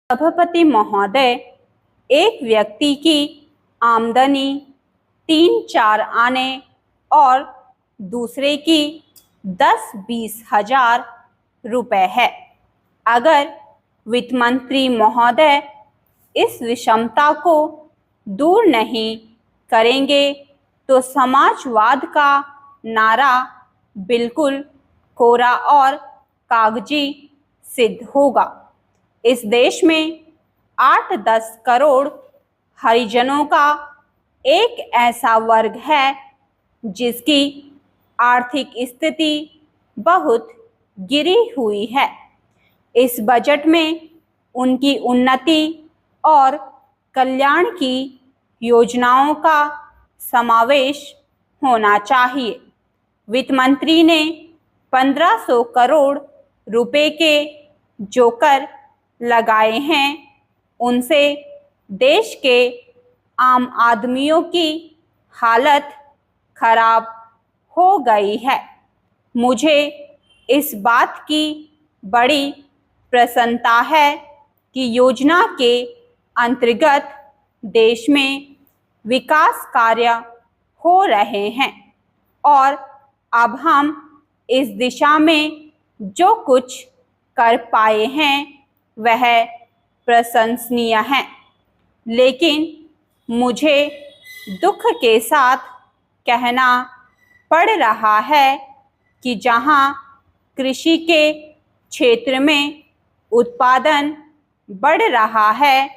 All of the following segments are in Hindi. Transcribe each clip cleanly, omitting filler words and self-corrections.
सभापति महोदय, एक व्यक्ति की आमदनी 3-4 आने और दूसरे की 10-20 हजार रुपए है। अगर वित्त मंत्री महोदय इस विषमता को दूर नहीं करेंगे तो समाजवाद का नारा बिल्कुल कोरा और कागजी सिद्ध होगा। इस देश में 8-10 करोड़ हरिजनों का एक ऐसा वर्ग है जिसकी आर्थिक स्थिति बहुत गिरी हुई है। इस बजट में उनकी उन्नति और कल्याण की योजनाओं का समावेश होना चाहिए। वित्त मंत्री ने 1500 करोड़ रुपए के जो कर लगाए हैं उनसे देश के आम आदमियों की हालत खराब हो गई है। मुझे इस बात की बड़ी प्रसन्नता है कि योजना के अंतर्गत देश में विकास कार्य हो रहे हैं और अब हम इस दिशा में जो कुछ कर पाए हैं वह प्रशंसनीय है। लेकिन मुझे दुख के साथ कहना पड़ रहा है कि जहां कृषि के क्षेत्र में उत्पादन बढ़ रहा है,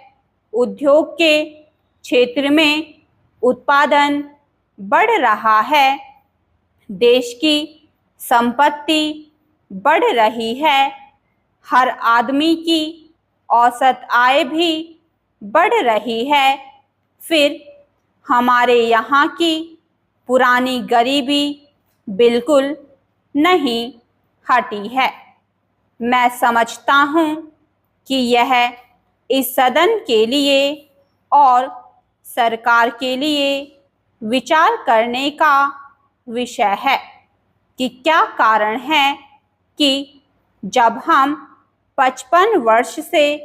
उद्योग के क्षेत्र में उत्पादन बढ़ रहा है, देश की संपत्ति बढ़ रही है, हर आदमी की औसत आय भी बढ़ रही है, फिर हमारे यहाँ की पुरानी गरीबी बिल्कुल नहीं हटी है। मैं समझता हूँ कि यह इस सदन के लिए और सरकार के लिए विचार करने का विषय है कि क्या कारण है कि जब हम 55 वर्ष से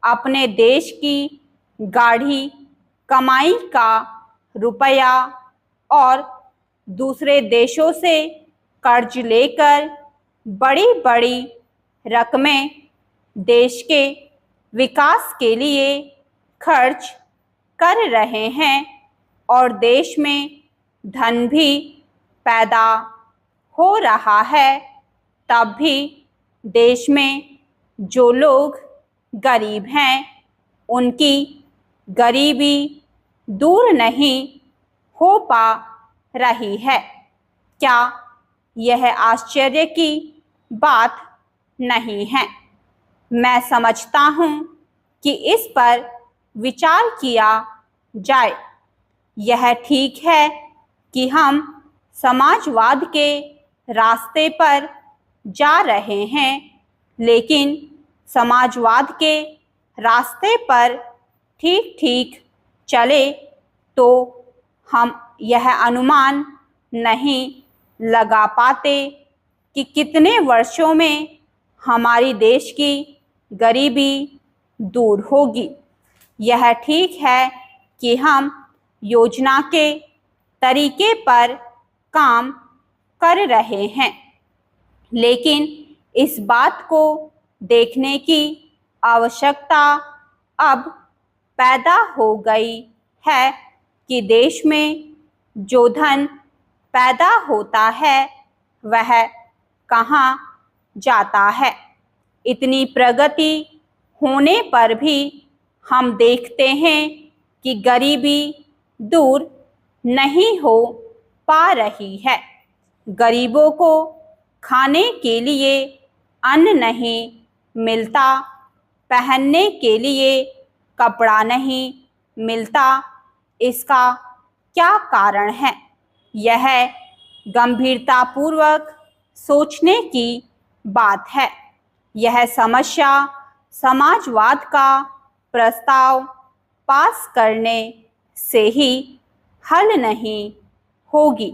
अपने देश की गाढ़ी कमाई का रुपया और दूसरे देशों से कर्ज लेकर बड़ी बड़ी रकमें देश के विकास के लिए खर्च कर रहे हैं और देश में धन भी पैदा हो रहा है, तब भी देश में जो लोग गरीब हैं उनकी गरीबी दूर नहीं हो पा रही है। क्या यह आश्चर्य की बात नहीं है? मैं समझता हूँ कि इस पर विचार किया जाए। यह ठीक है कि हम समाजवाद के रास्ते पर जा रहे हैं, लेकिन समाजवाद के रास्ते पर ठीक ठीक चले तो हम यह अनुमान नहीं लगा पाते कि कितने वर्षों में हमारी देश की गरीबी दूर होगी। यह ठीक है कि हम योजना के तरीके पर काम कर रहे हैं, लेकिन इस बात को देखने की आवश्यकता अब पैदा हो गई है कि देश में जो धन पैदा होता है वह कहाँ जाता है। इतनी प्रगति होने पर भी हम देखते हैं कि गरीबी दूर नहीं हो पा रही है। गरीबों को खाने के लिए अन्न नहीं मिलता, पहनने के लिए कपड़ा नहीं मिलता। इसका क्या कारण है? यह गंभीरतापूर्वक सोचने की बात है। यह समस्या समाजवाद का प्रस्ताव पास करने से ही हल नहीं होगी।